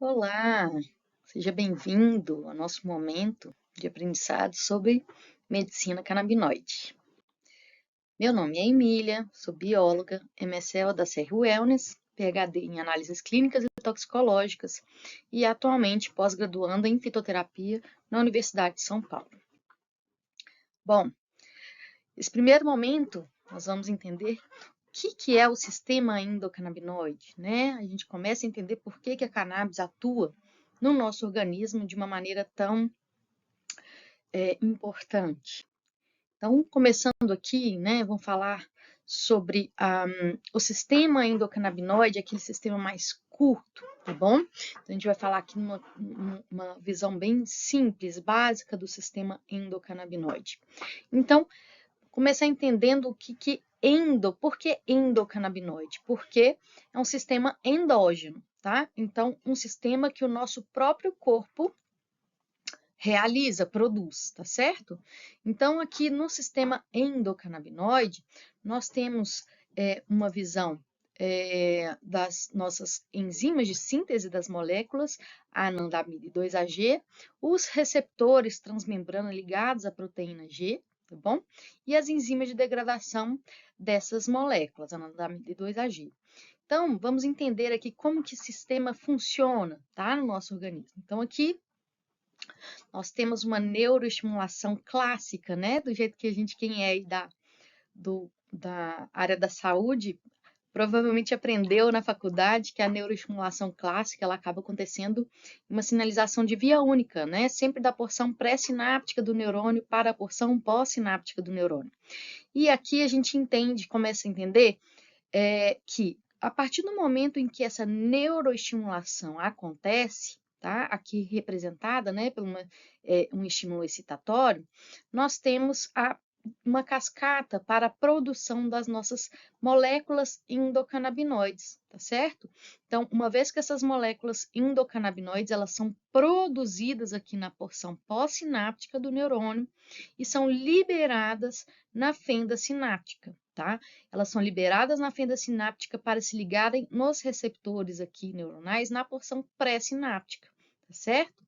Olá, seja bem-vindo ao nosso momento de aprendizado sobre medicina canabinoide. Meu nome é Emília, sou bióloga, MSL da CR Wellness, PhD em análises clínicas e toxicológicas e atualmente pós-graduanda em fitoterapia na Universidade de São Paulo. Bom, nesse primeiro momento nós vamos entender o que é o sistema endocannabinoide, né? A gente começa a entender por que a cannabis atua no nosso organismo de uma maneira tão importante. Então, começando aqui, né, vamos falar sobre o sistema endocannabinoide, aquele sistema mais curto, tá bom? Então, a gente vai falar aqui numa visão bem simples, básica do sistema endocannabinoide. Então, começar entendendo o que por que endocannabinoide? Porque é um sistema endógeno, tá? Então, um sistema que o nosso próprio corpo realiza, produz, tá certo? Então, aqui no sistema endocannabinoide, nós temos uma visão das nossas enzimas de síntese das moléculas, a anandamide 2-AG, os receptores transmembrana ligados à proteína G, tá bom? E as enzimas de degradação dessas moléculas, anandamide 2-AG. Então, vamos entender aqui como que esse sistema funciona, tá? No nosso organismo. Então, aqui nós temos uma neuroestimulação clássica, né? Do jeito que quem é aí da área da saúde, provavelmente aprendeu na faculdade que a neuroestimulação clássica ela acaba acontecendo em uma sinalização de via única, né? Sempre da porção pré-sináptica do neurônio para a porção pós-sináptica do neurônio. E aqui a gente entende, começa a entender que a partir do momento em que essa neuroestimulação acontece, tá? Aqui representada, né, por um estímulo excitatório, nós temos uma cascata para a produção das nossas moléculas endocannabinoides, tá certo? Então, uma vez que essas moléculas endocannabinoides, elas são produzidas aqui na porção pós-sináptica do neurônio e são liberadas na fenda sináptica, tá? Elas são liberadas na fenda sináptica para se ligarem nos receptores aqui neuronais na porção pré-sináptica, tá certo?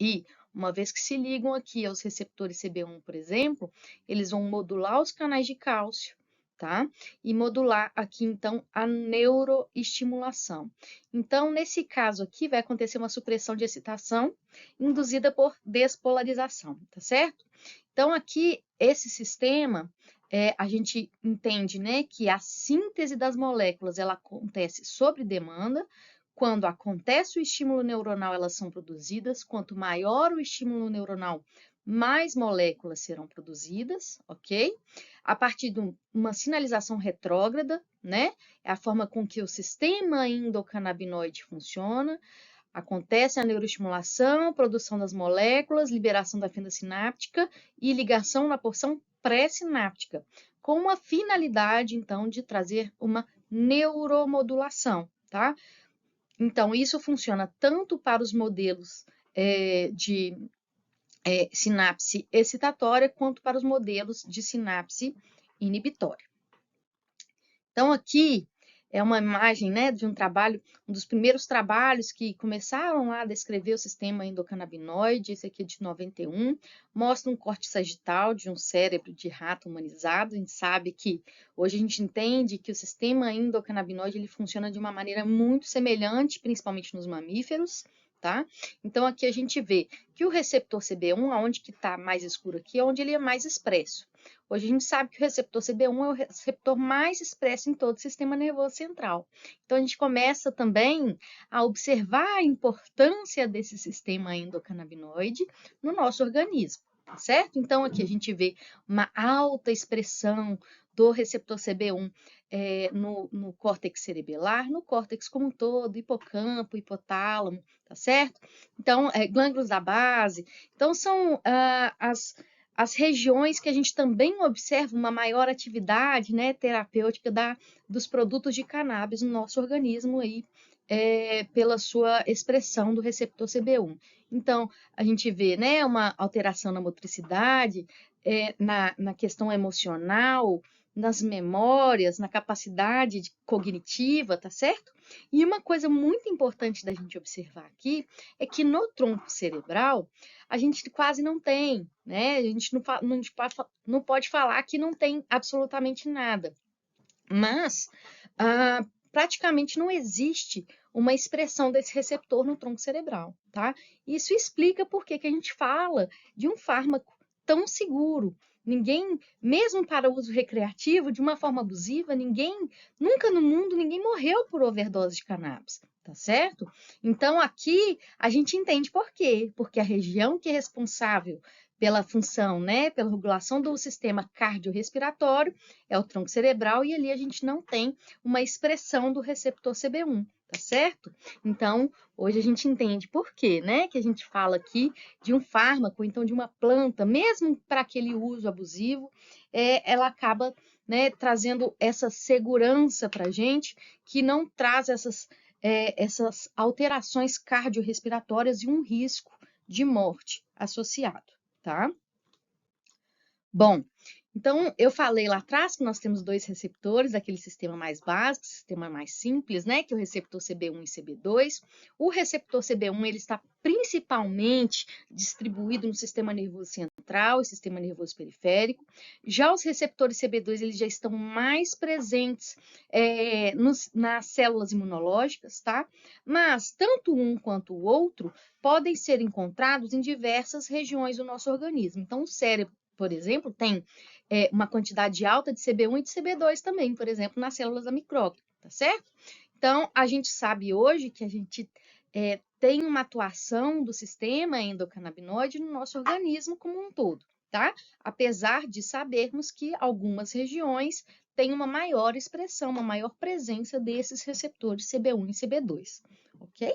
E uma vez que se ligam aqui aos receptores CB1, por exemplo, eles vão modular os canais de cálcio, tá? E modular aqui, então, a neuroestimulação. Então, nesse caso aqui, vai acontecer uma supressão de excitação induzida por despolarização, tá certo? Então, aqui, esse sistema, a gente entende, né, que a síntese das moléculas, ela acontece sob demanda. Quando acontece o estímulo neuronal, elas são produzidas. Quanto maior o estímulo neuronal, mais moléculas serão produzidas, ok? A partir de uma sinalização retrógrada, né? É a forma com que o sistema endocannabinoide funciona. Acontece a neuroestimulação, produção das moléculas, liberação da fenda sináptica e ligação na porção pré-sináptica, com uma finalidade, então, de trazer uma neuromodulação, tá? Então, isso funciona tanto para os modelos de sinapse excitatória, quanto para os modelos de sinapse inibitória. Então, aqui é uma imagem, né, de um trabalho, um dos primeiros trabalhos que começaram lá a descrever o sistema endocannabinoide, esse aqui é de 91, mostra um corte sagital de um cérebro de rato humanizado. A gente sabe que, hoje a gente entende que o sistema endocannabinoide ele funciona de uma maneira muito semelhante, principalmente nos mamíferos, tá? Então, aqui a gente vê que o receptor CB1, aonde que está mais escuro aqui, é onde ele é mais expresso. Hoje a gente sabe que o receptor CB1 é o receptor mais expresso em todo o sistema nervoso central. Então, a gente começa também a observar a importância desse sistema endocannabinoide no nosso organismo, certo? Então, aqui a gente vê uma alta expressão do receptor CB1 no córtex cerebelar, no córtex como um todo, hipocampo, hipotálamo, tá certo? Então, glândulos da base. Então, são as regiões que a gente também observa uma maior atividade, né, terapêutica dos produtos de cannabis no nosso organismo aí, pela sua expressão do receptor CB1. Então, a gente vê, né, uma alteração na motricidade, na questão emocional, nas memórias, na capacidade cognitiva, tá certo? E uma coisa muito importante da gente observar aqui é que no tronco cerebral a gente quase não tem, né? A gente não pode falar que não tem absolutamente nada, mas praticamente não existe uma expressão desse receptor no tronco cerebral, tá? Isso explica por que a gente fala de um fármaco tão seguro. Ninguém, mesmo para uso recreativo, de uma forma abusiva, nunca no mundo, ninguém morreu por overdose de cannabis, tá certo? Então, aqui a gente entende por quê. Porque a região que é responsável pela função, né, pela regulação do sistema cardiorrespiratório, é o tronco cerebral, e ali a gente não tem uma expressão do receptor CB1, tá certo? Então, hoje a gente entende por quê, né, que a gente fala aqui de um fármaco, então de uma planta, mesmo para aquele uso abusivo, ela acaba, né, trazendo essa segurança para a gente, que não traz essas alterações cardiorrespiratórias e um risco de morte associado, tá? Bom, então eu falei lá atrás que nós temos dois receptores, aquele sistema mais básico, sistema mais simples, né, que é o receptor CB1 e CB2. O receptor CB1 ele está principalmente distribuído no sistema nervoso central e sistema nervoso periférico. Já os receptores CB2 eles já estão mais presentes nas células imunológicas, tá? Mas tanto um quanto o outro podem ser encontrados em diversas regiões do nosso organismo. Então, o cérebro, por exemplo, tem uma quantidade alta de CB1 e de CB2 também, por exemplo, nas células da micróglia, tá certo? Então, a gente sabe hoje que a gente tem uma atuação do sistema endocannabinoide no nosso organismo como um todo, tá? Apesar de sabermos que algumas regiões têm uma maior expressão, uma maior presença desses receptores CB1 e CB2, ok?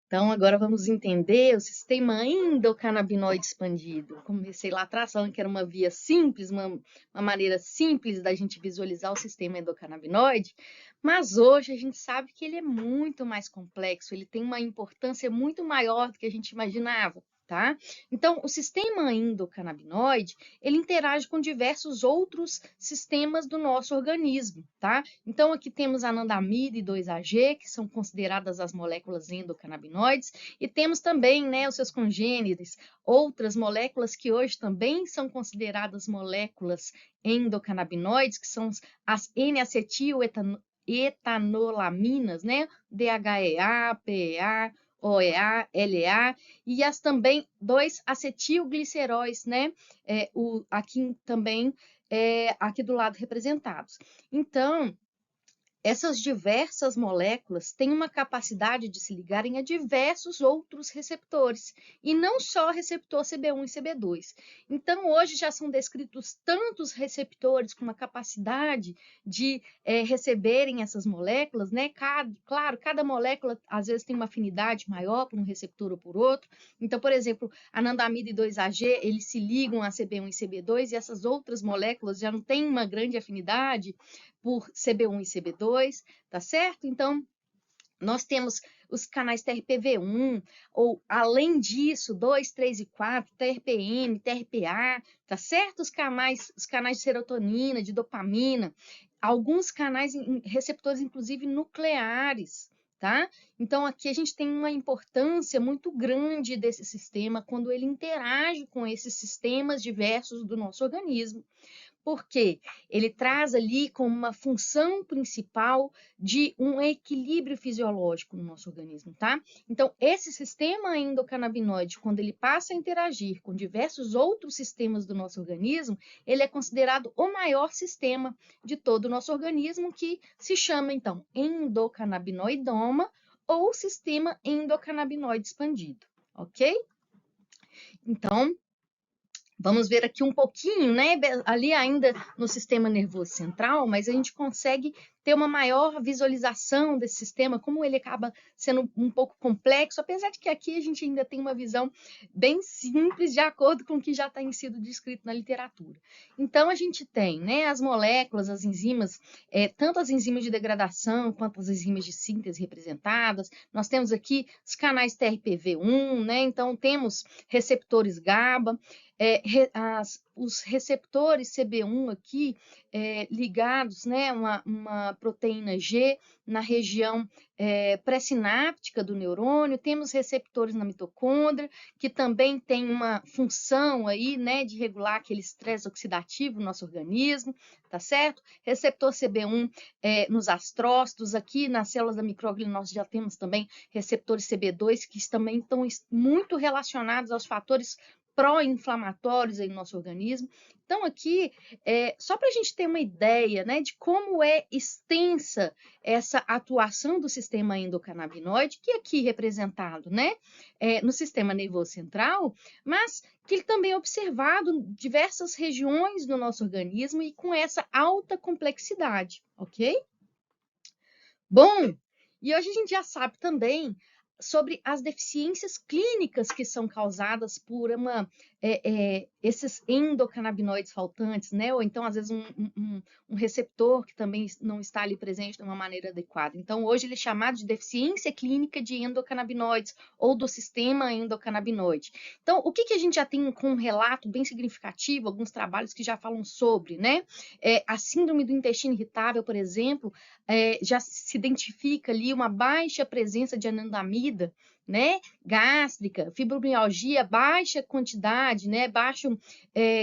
Então, agora vamos entender o sistema endocannabinoide expandido. Comecei lá atrás falando que era uma via simples, uma maneira simples da gente visualizar o sistema endocannabinoide, mas hoje a gente sabe que ele é muito mais complexo, ele tem uma importância muito maior do que a gente imaginava, tá? Então, o sistema endocannabinoide, ele interage com diversos outros sistemas do nosso organismo, tá? Então, aqui temos a anandamida e 2-AG, que são consideradas as moléculas endocannabinoides, e temos também, né, os seus congêneres, outras moléculas que hoje também são consideradas moléculas endocannabinoides, que são as N-acetil-etanolaminas, né, DHEA, PEA, OEA, LEA, e as também 2-acetilgliceróis, né, aqui também, aqui do lado representados. Então, essas diversas moléculas têm uma capacidade de se ligarem a diversos outros receptores, e não só receptor CB1 e CB2. Então, hoje já são descritos tantos receptores com uma capacidade de receberem essas moléculas, né? Claro, cada molécula às vezes tem uma afinidade maior por um receptor ou por outro. Então, por exemplo, anandamida e 2-AG, eles se ligam a CB1 e CB2, e essas outras moléculas já não têm uma grande afinidade por CB1 e CB2, tá certo? Então, nós temos os canais TRPV1, ou além disso, 2, 3 e 4, TRPM, TRPA, tá certo? Os canais de serotonina, de dopamina, alguns canais receptores, inclusive nucleares, tá? Então, aqui a gente tem uma importância muito grande desse sistema quando ele interage com esses sistemas diversos do nosso organismo. Porque ele traz ali como uma função principal de um equilíbrio fisiológico no nosso organismo, tá? Então, esse sistema endocannabinoide, quando ele passa a interagir com diversos outros sistemas do nosso organismo, ele é considerado o maior sistema de todo o nosso organismo, que se chama, então, endocannabinoidoma ou sistema endocannabinoide expandido, ok? Então, vamos ver aqui um pouquinho, né? Ali ainda no sistema nervoso central, mas a gente consegue ter uma maior visualização desse sistema, como ele acaba sendo um pouco complexo, apesar de que aqui a gente ainda tem uma visão bem simples, de acordo com o que já tem sido descrito na literatura. Então, a gente tem, né, as moléculas, as enzimas, tanto as enzimas de degradação quanto as enzimas de síntese representadas. Nós temos aqui os canais TRPV1, né? Então, temos receptores GABA. os receptores CB1 aqui ligados, né, uma proteína G na região pré-sináptica do neurônio, temos receptores na mitocôndria, que também tem uma função aí, né, de regular aquele estresse oxidativo no nosso organismo, tá certo? Receptor CB1 nos astrócitos, aqui nas células da micróglia nós já temos também receptores CB2, que também estão muito relacionados aos fatores pró-inflamatórios aí no nosso organismo. Então, aqui, só para a gente ter uma ideia, né, de como é extensa essa atuação do sistema endocannabinoide, que aqui representado, né, no sistema nervoso central, mas que ele também é observado em diversas regiões do nosso organismo e com essa alta complexidade, ok? Bom, e hoje a gente já sabe também sobre as deficiências clínicas que são causadas por esses endocannabinoides faltantes, né? Ou então, às vezes, um receptor que também não está ali presente de uma maneira adequada. Então, hoje ele é chamado de deficiência clínica de endocannabinoides ou do sistema endocannabinoide. Então, o que a gente já tem com um relato bem significativo, alguns trabalhos que já falam sobre, né? A síndrome do intestino irritável, por exemplo, já se identifica ali uma baixa presença de anandamida, né, gástrica, fibromialgia, baixa quantidade, né, baixa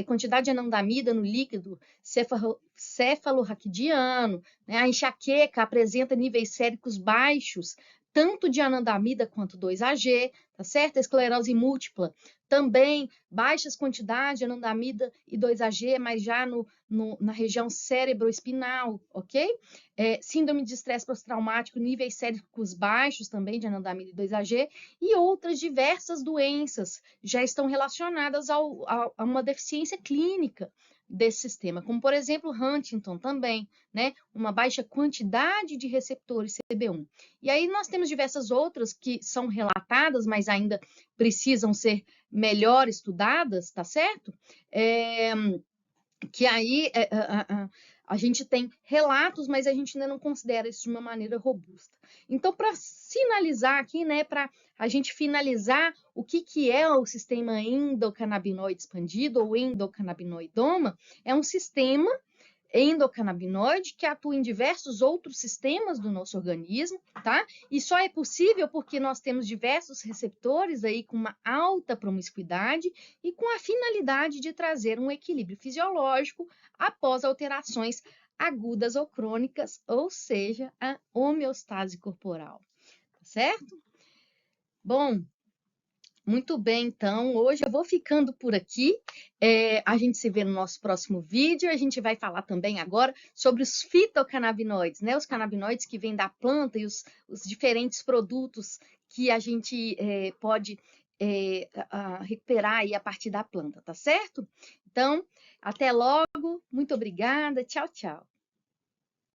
quantidade de anandamida no líquido cefalorraquidiano, né, a enxaqueca apresenta níveis séricos baixos, tanto de anandamida quanto 2-AG, tá certo? A esclerose múltipla, também baixas quantidades de anandamida e 2-AG, mas já na região cérebroespinal, ok? Síndrome de estresse pós-traumático, níveis séricos baixos também de anandamida e 2-AG, e outras diversas doenças já estão relacionadas a uma deficiência clínica desse sistema, como por exemplo Huntington também, né? Uma baixa quantidade de receptores CB1. E aí nós temos diversas outras que são relatadas, mas ainda precisam ser melhor estudadas, tá certo? Que aí a gente tem relatos, mas a gente ainda não considera isso de uma maneira robusta. Então, para finalizar aqui, né, para a gente finalizar o que é o sistema endocannabinoide expandido ou endocannabinoidoma, é um sistema endocannabinoide que atua em diversos outros sistemas do nosso organismo, tá? E só é possível porque nós temos diversos receptores aí com uma alta promiscuidade e com a finalidade de trazer um equilíbrio fisiológico após alterações agudas ou crônicas, ou seja, a homeostase corporal, tá certo? Bom, muito bem, então, hoje eu vou ficando por aqui. A gente se vê no nosso próximo vídeo. A gente vai falar também agora sobre os fitocannabinoides, né? Os canabinoides que vêm da planta e os diferentes produtos que a gente pode recuperar aí a partir da planta, tá certo? Então, até logo. Muito obrigada. Tchau, tchau.